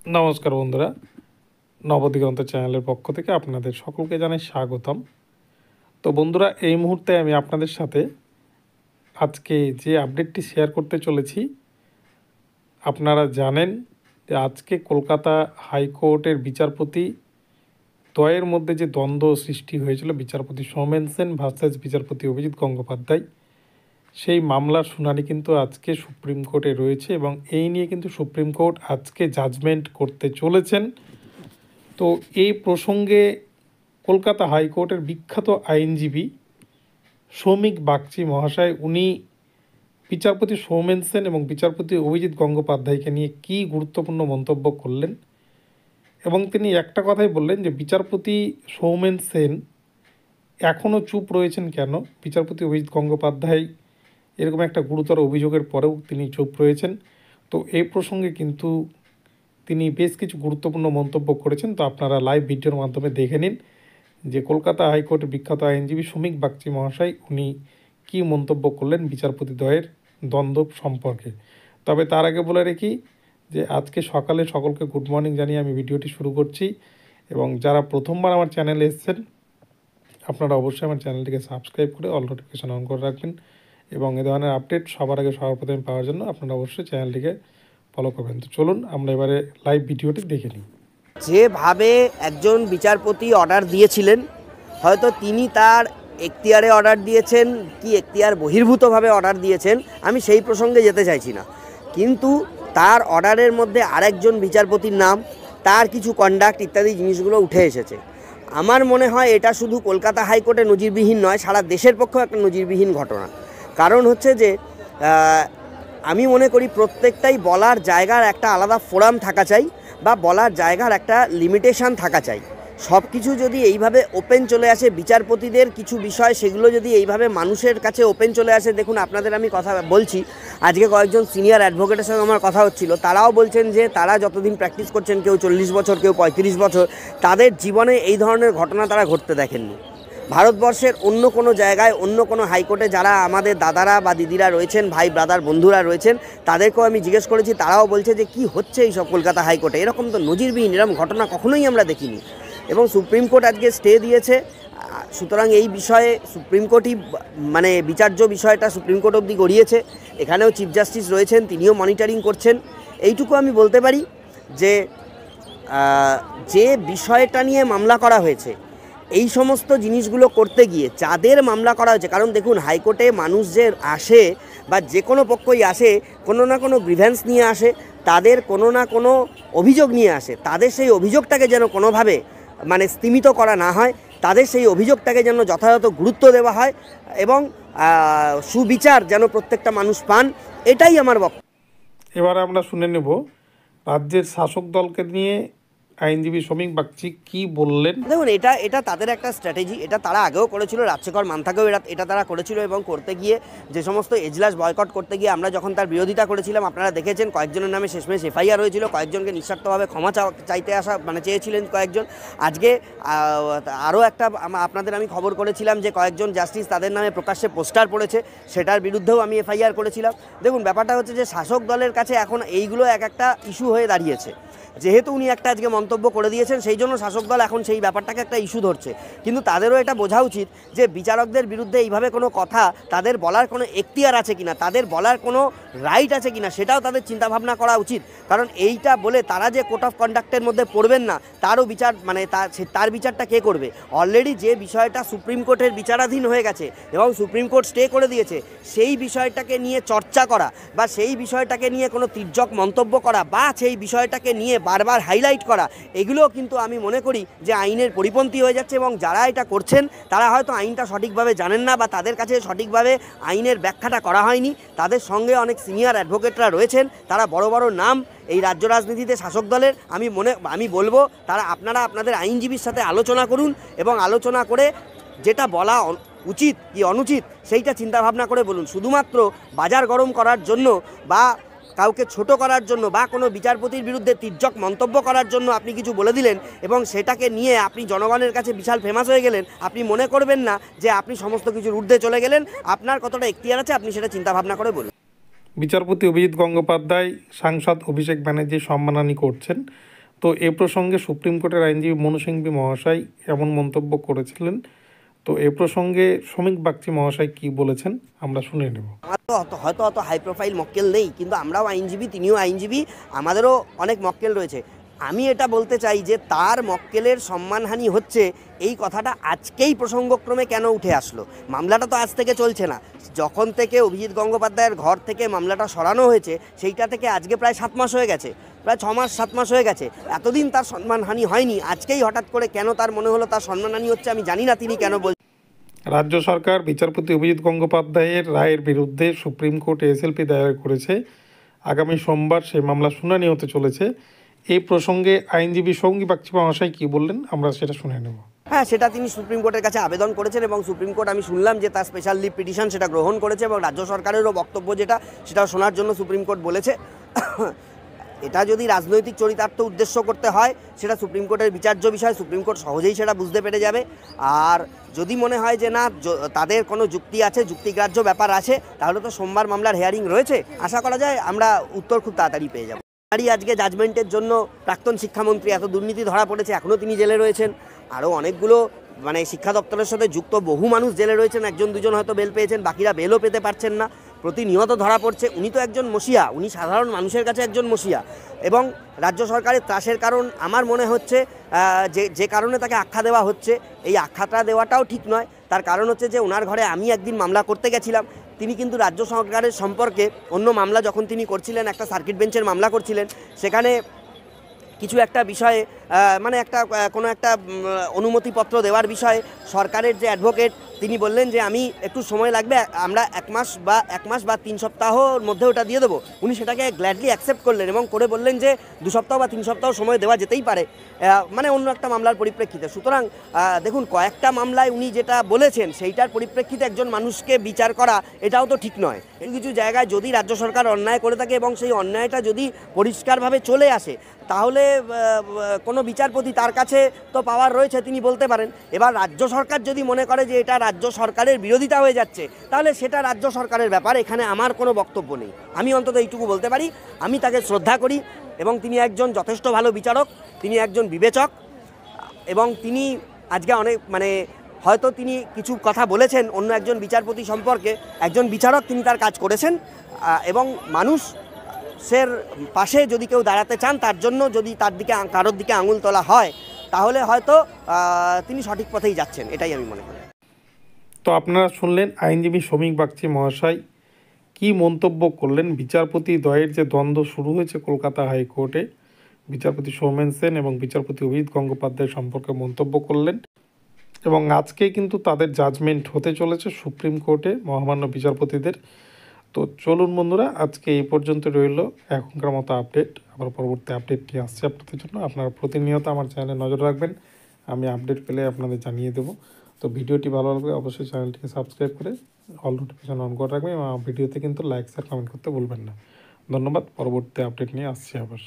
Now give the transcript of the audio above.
নমস্কার বন্ধুরা, নবদিগন্ত চ্যানেলের পক্ষ থেকে আপনাদের সকলকে জানাই স্বাগতম। তো বন্ধুরা, এই মুহূর্তে আমি আপনাদের সাথে আজকে যে আপডেটটি শেয়ার করতে চলেছি, আপনারা জানেন যে আজকে কলকাতা হাইকোর্টের বিচারপতি দ্বয়ের মধ্যে যে দ্বন্দ্ব সৃষ্টি হয়েছিল, বিচারপতি সৌমেন সেন ভার্সেস বিচারপতি অভিজিৎ গঙ্গোপাধ্যায়, সেই মামলার শুনানি কিন্তু আজকে সুপ্রিম কোর্টে রয়েছে এবং এই নিয়ে কিন্তু সুপ্রিম কোর্ট আজকে জাজমেন্ট করতে চলেছেন। তো এই প্রসঙ্গে কলকাতা হাইকোর্টের বিখ্যাত আইনজীবী সৌমিক বাগচি মহাশয়, উনি বিচারপতি সৌমেন সেন এবং বিচারপতি অভিজিৎ গঙ্গোপাধ্যায়কে নিয়ে কী গুরুত্বপূর্ণ মন্তব্য করলেন, এবং তিনি একটা কথাই বললেন যে বিচারপতি সৌমেন সেন এখনও চুপ রয়েছেন কেন, বিচারপতি অভিজিৎ গঙ্গোপাধ্যায় এরকম একটা গুরুতর অভিযোগের পরেও তিনি চুপ রয়েছেন। তো এই প্রসঙ্গে কিন্তু তিনি বেশ কিছু গুরুত্বপূর্ণ মন্তব্য করেছেন। তো আপনারা লাইভ ভিডিওর মাধ্যমে দেখে নিন যে কলকাতা হাইকোর্টের বিখ্যাত আইনজীবী সৌমিক বাগচি মহাশয় উনি কী মন্তব্য করলেন বিচারপতি দ্বয়ের দ্বন্দ্ব সম্পর্কে। তবে তার আগে বলে রাখি যে আজকে সকালে সকলকে গুড মর্নিং জানিয়ে আমি ভিডিওটি শুরু করছি, এবং যারা প্রথমবার আমার চ্যানেলে এসেছেন আপনারা অবশ্যই আমার চ্যানেলটিকে সাবস্ক্রাইব করে অল নোটিফিকেশন অন করে রাখবেন, এবং এ ধরনের আপডেট সবার আগে সবার প্রথমে পাওয়ার জন্য আপনারা অবশ্যই চ্যানেলটিকে ফলো করবেন। তো চলুন আমরা এবারে লাইভ ভিডিওটি দেখে নিই। যেভাবে একজন বিচারপতি অর্ডার দিয়েছিলেন, হয়তো তিনি তার এখতিয়ারে অর্ডার দিয়েছেন কি এখতিয়ার বহির্ভূতভাবে অর্ডার দিয়েছেন, আমি সেই প্রসঙ্গে যেতে চাইছি না, কিন্তু তার অর্ডারের মধ্যে আরেকজন বিচারপতির নাম, তার কিছু কন্ডাক্ট ইত্যাদি জিনিসগুলো উঠে এসেছে। আমার মনে হয় এটা শুধু কলকাতা হাইকোর্টে নজিরবিহীন নয়, সারা দেশের পক্ষেও একটা নজিরবিহীন ঘটনা। কারণ হচ্ছে যে আমি মনে করি প্রত্যেকটাই বলার জায়গার একটা আলাদা ফোরাম থাকা চাই, বা বলার জায়গার একটা লিমিটেশান থাকা চাই। সব কিছু যদি এইভাবে ওপেন চলে আসে, বিচারপতিদের কিছু বিষয় সেগুলো যদি এইভাবে মানুষের কাছে ওপেন চলে আসে, দেখুন আপনাদের আমি কথা বলছি, আজকে কয়েকজন সিনিয়র অ্যাডভোকেটের সঙ্গে আমার কথা হচ্ছিল, তারাও বলছেন যে তারা যতদিন প্র্যাকটিস করছেন, কেউ 40 বছর, কেউ 35 বছর, তাদের জীবনে এই ধরনের ঘটনা তারা ঘটতে দেখেননি। ভারতবর্ষের অন্য কোনো জায়গায়, অন্য কোনো হাইকোর্টে যারা আমাদের দাদারা বা দিদিরা রয়েছেন, ভাই ব্রাদার বন্ধুরা রয়েছেন, তাদেরকেও আমি জিজ্ঞেস করেছি, তারাও বলছে যে কি হচ্ছে এইসব কলকাতা হাইকোর্টে, এরকম তো নজিরবিহীন, এরকম ঘটনা কখনোই আমরা দেখিনি। এবং সুপ্রিম কোর্ট আজকে স্টে দিয়েছে, সুতরাং এই বিষয়ে সুপ্রিম কোর্টই মানে বিচার্য বিষয়টা সুপ্রিম কোর্ট অবধি গড়িয়েছে। এখানেও চিফ জাস্টিস রয়েছেন, তিনিও মনিটরিং করছেন। এইটুকু আমি বলতে পারি যে যে বিষয়টা নিয়ে মামলা করা হয়েছে, এই সমস্ত জিনিসগুলো করতে গিয়ে যাদের মামলা করা হয়েছে, কারণ দেখুন হাইকোর্টে মানুষ যে আসে বা যে কোনো পক্ষই আসে, কোনো না কোনো গ্রিভেন্স নিয়ে আসে, তাদের কোনো না কোনো অভিযোগ নিয়ে আসে, তাদের সেই অভিযোগটাকে যেন কোনোভাবে মানে স্তিমিত করা না হয়, তাদের সেই অভিযোগটাকে যেন যথাযথ গুরুত্ব দেওয়া হয়, এবং সুবিচার যেন প্রত্যেকটা মানুষ পান, এটাই আমার বক্তব্য। এবারে আমরা শুনে নেব রাজ্যের শাসক দলকে নিয়ে আইনজীবী সৌমিক বাগচি কি বললেন। দেখুন এটা তাদের একটা স্ট্র্যাটেজি, এটা তারা আগেও করেছিল, রাজশেখর মান্থাকেও এটা তারা করেছিল, এবং করতে গিয়ে যে সমস্ত এজলাস বয়কট করতে গিয়ে আমরা যখন তার বিরোধিতা করেছিলাম, আপনারা দেখেছেন কয়েকজনের নামে শেষমেশ এফআইআর হয়েছিল, কয়েকজনকে নিঃস্বার্থভাবে ক্ষমা চাইতে আসা চেয়েছিলেন কয়েকজন। আজকে আরও একটা আপনাদের আমি খবর করেছিলাম যে কয়েকজন জাস্টিস তাদের নামে প্রকাশ্যে পোস্টার পড়েছে, সেটার বিরুদ্ধেও আমি এফআইআর করেছিলাম। দেখুন ব্যাপারটা হচ্ছে যে শাসক দলের কাছে এখন এইগুলো একটা ইস্যু হয়ে দাঁড়িয়েছে, যেহেতু উনি একটা আজকে মন্তব্য করে দিয়েছেন, সেই জন্য শাসক দল এখন সেই ব্যাপারটাকে একটা ইস্যু ধরছে। কিন্তু তাদেরও এটা বোঝা উচিত যে বিচারকদের বিরুদ্ধে এইভাবে কোনো কথা তাদের বলার কোনো এখতিয়ার আছে কিনা, তাদের বলার কোনো রাইট আছে কিনা, সেটাও তাদের চিন্তাভাবনা করা উচিত। কারণ এইটা বলে তারা যে কোড অফ কন্ডাক্টের মধ্যে পড়বেন না, তারও বিচার তার বিচারটা কে করবে? অলরেডি যে বিষয়টা সুপ্রিম কোর্টের বিচারাধীন হয়ে গেছে এবং সুপ্রিম কোর্ট স্টে করে দিয়েছে, সেই বিষয়টাকে নিয়ে চর্চা করা বা সেই বিষয়টাকে নিয়ে কোনো তির্যক মন্তব্য করা বা সেই বিষয়টাকে নিয়ে বারবার হাইলাইট করা, এগুলোও কিন্তু আমি মনে করি যে আইনের পরিপন্থী হয়ে যাচ্ছে, এবং যারা এটা করছেন তারা হয়তো আইনটা সঠিকভাবে জানেন না বা তাদের কাছে সঠিকভাবে আইনের ব্যাখ্যাটা করা হয়নি। তাদের সঙ্গে অনেক সিনিয়র অ্যাডভোকেটরা রয়েছেন, তারা বড় বড় নাম এই রাজ্য রাজনীতিতে শাসক দলের। আমি বলবো তারা আপনারা আপনাদের আইনজীবীর সাথে আলোচনা করুন, এবং আলোচনা করে যেটা বলা উচিত কি অনুচিত সেইটা চিন্তাভাবনা করে বলুন। শুধুমাত্র বাজার গরম করার জন্য বা কাউকে ছোট করার জন্য বা কোনো বিচারপতির বিরুদ্ধে তির্যক মন্তব্য করার জন্য আপনি কিছু বলে দিলেন এবং সেটাকে নিয়ে আপনি জনগণের কাছে বিশাল ফেমাস হয়ে গেলেন, আপনি মনে করবেন না যে আপনি সমস্ত কিছুর ঊর্ধ্বে চলে গেলেন। আপনার কতটা এখতিয়ার আছে আপনি সেটা চিন্তাভাবনা করে বলুন। বিচারপতি অভিজিৎ গঙ্গোপাধ্যায় সাংসদ অভিষেক ব্যানার্জির সম্মানহানি করছেন। তো এ প্রসঙ্গে সুপ্রিম কোর্টের আইনজীবী মনু সিংভি মহাশয় এমন মন্তব্য করেছিলেন। তো এ প্রসঙ্গে শ্রমিক বাগচি মহাশয় কি বলেছেন আমরা শুনে নেব। আমার তো হয়তো অত হাই প্রোফাইল মক্কেল নেই, কিন্তু আমরাও আইনজীবী, তিনিও আইনজীবী, আমাদেরও অনেক মক্কেল রয়েছে। আমি এটা বলতে চাই যে তার মক্কেলের সম্মানহানি হচ্ছে, এই কথাটা আজকেই প্রসঙ্গক্রমে কেন উঠে আসলো? মামলাটা তো আজ থেকে চলছে না। যখন থেকে অভিজিৎ গঙ্গোপাধ্যায়ের ঘর থেকে মামলাটা সরানো হয়েছে সেইটা থেকে আজকে প্রায় 7 মাস হয়ে গেছে, প্রায় 6 মাস 7 মাস হয়ে গেছে। এতদিন তার সম্মানহানি হয়নি, আজকেই হঠাৎ করে কেন তার মনে হলো তার সম্মানহানি হচ্ছে? আমি জানি না তিনি কেন বলছেন। রাজ্য সরকার বিচারপতি অভিজিৎ গঙ্গোপাধ্যায়ের রায়ের বিরুদ্ধে সুপ্রিম কোর্টে এসএলপি দায়ের করেছে। আগামী সোমবার সেই মামলা শুনানি হতে চলেছে। এই প্রসঙ্গে আইনজীবী সঙ্গী বাগচি মহাশয় কী বললেন আমরা সেটা শুনে নেব। হ্যাঁ, সেটা তিনি সুপ্রিম কোর্টের কাছে আবেদন করেছেন এবং সুপ্রিম কোর্ট, আমি শুনলাম যে তার স্পেশাল লিভ পিটিশন সেটা গ্রহণ করেছে এবং রাজ্য সরকারেরও বক্তব্য যেটা সেটাও শোনার জন্য সুপ্রিম কোর্ট বলেছে। এটা যদি রাজনৈতিক চরিতার্থ উদ্দেশ্য করতে হয় সেটা সুপ্রিম কোর্টের বিচার্য বিষয়, সুপ্রিম কোর্ট সহজেই সেটা বুঝতে পেরে যাবে। আর যদি মনে হয় যে না তাদের কোনো যুক্তি আছে, যুক্তিগ্রাহ্য ব্যাপার আছে, তাহলে তো সোমবার মামলার হেয়ারিং রয়েছে, আশা করা যায় আমরা উত্তর খুব তাড়াতাড়ি পেয়ে যাব। আজকে জাজমেন্টের জন্য প্রাক্তন শিক্ষামন্ত্রী, এত দুর্নীতি ধরা পড়েছে, এখনও তিনি জেলে রয়েছেন। আরও অনেকগুলো শিক্ষা দপ্তরের সাথে যুক্ত বহু মানুষ জেলে রয়েছেন, 1-2 হয়তো বেল পেয়েছেন, বাকিরা বেলও পেতে পারছেন না, প্রতিনিয়ত ধরা পড়ছে। উনি তো একজন মসিয়া, উনি সাধারণ মানুষের কাছে একজন মসিয়া। এবং রাজ্য সরকারের ত্রাসের কারণ আমার মনে হচ্ছে যে কারণে তাকে আখ্যা দেওয়া হচ্ছে, এই আখ্যাটা দেওয়াটাও ঠিক নয়। তার কারণ হচ্ছে যে ওনার ঘরে আমি একদিন মামলা করতে গেছিলাম, তিনি কিন্তু রাজ্য সরকারের সম্পর্কে অন্য মামলা যখন তিনি করছিলেন, একটা সার্কিট বেঞ্চের মামলা করছিলেন, সেখানে কিছু একটা বিষয়ে কোনো একটা অনুমতিপত্র দেওয়ার বিষয়ে সরকারের যে অ্যাডভোকেট তিনি বললেন যে আমি একটু সময় লাগবে, আমরা 1 মাস বা 3 সপ্তাহর মধ্যে ওটা দিয়ে দেবো। উনি সেটাকে গ্ল্যাডলি অ্যাকসেপ্ট করলেন এবং করে বললেন যে 2 সপ্তাহ বা 3 সপ্তাহ সময় দেওয়া যেতেই পারে, অন্য একটা মামলার পরিপ্রেক্ষিতে। সুতরাং দেখুন, কয়েকটা মামলায় উনি যেটা বলেছেন সেইটার পরিপ্রেক্ষিতে একজন মানুষকে বিচার করা এটাও তো ঠিক নয়। কিছু জায়গায় যদি রাজ্য সরকার অন্যায় করে থাকে এবং সেই অন্যায়টা যদি পরিষ্কারভাবে চলে আসে, তাহলে কোনো বিচারপতি তার কাছে তো পাওয়ার রয়েছে, তিনি বলতে পারেন। এবার রাজ্য সরকার যদি মনে করে যে এটা রাজ্য সরকারের বিরোধিতা হয়ে যাচ্ছে, তাহলে সেটা রাজ্য সরকারের ব্যাপার, এখানে আমার কোনো বক্তব্য নেই। আমি অন্তত এইটুকু বলতে পারি, আমি তাকে শ্রদ্ধা করি এবং তিনি একজন যথেষ্ট ভালো বিচারক, তিনি একজন বিবেচক এবং তিনি আজকে অনেক হয়তো তিনি কিছু কথা বলেছেন অন্য একজন বিচারপতি সম্পর্কে, একজন বিচারক তিনি তার কাজ করেছেন এবং মানুষের পাশে যদি কেউ দাঁড়াতে চান, তার জন্য যদি কারোর দিকে আঙুল তোলা হয়, তাহলে হয়তো তিনি সঠিক পথেই যাচ্ছেন, এটাই আমি মনে করি। তো আপনারা শুনলেন আইনজীবী শ্রমিক বাগচি মহাশয় কি মন্তব্য করলেন। বিচারপতি দ্বয়ের যে দ্বন্দ্ব শুরু হয়েছে কলকাতা হাইকোর্টে, বিচারপতি সৌমেন সেন এবং বিচারপতি অভিজিৎ গঙ্গোপাধ্যায় সম্পর্কে মন্তব্য করলেন এবং আজকে কিন্তু তাদের জাজমেন্ট হতে চলেছে সুপ্রিম কোর্টে মহামান্য বিচারপতিদের। তো চলুন বন্ধুরা, আজকে এই পর্যন্ত রইল এখনকার মতো আপডেট। আবার পরবর্তী আপডেটটি আসছে আপনাদের জন্য। আপনারা প্রতিনিয়ত আমার চ্যানেলে নজর রাখবেন, আমি আপডেট পেলে আপনাদের জানিয়ে দেবো। তো ভিডিওটি ভালো লাগলে অবশ্যই চ্যানেলটিকে সাবস্ক্রাইব করে অল নোটিফিকেশন অন করে রাখবেন এবং ভিডিওতে কিন্তু লাইক শেয়ার কমেন্ট করতে ভুলবেন না। ধন্যবাদ। পরবর্তী আপডেট নিয়ে আসছি আবার।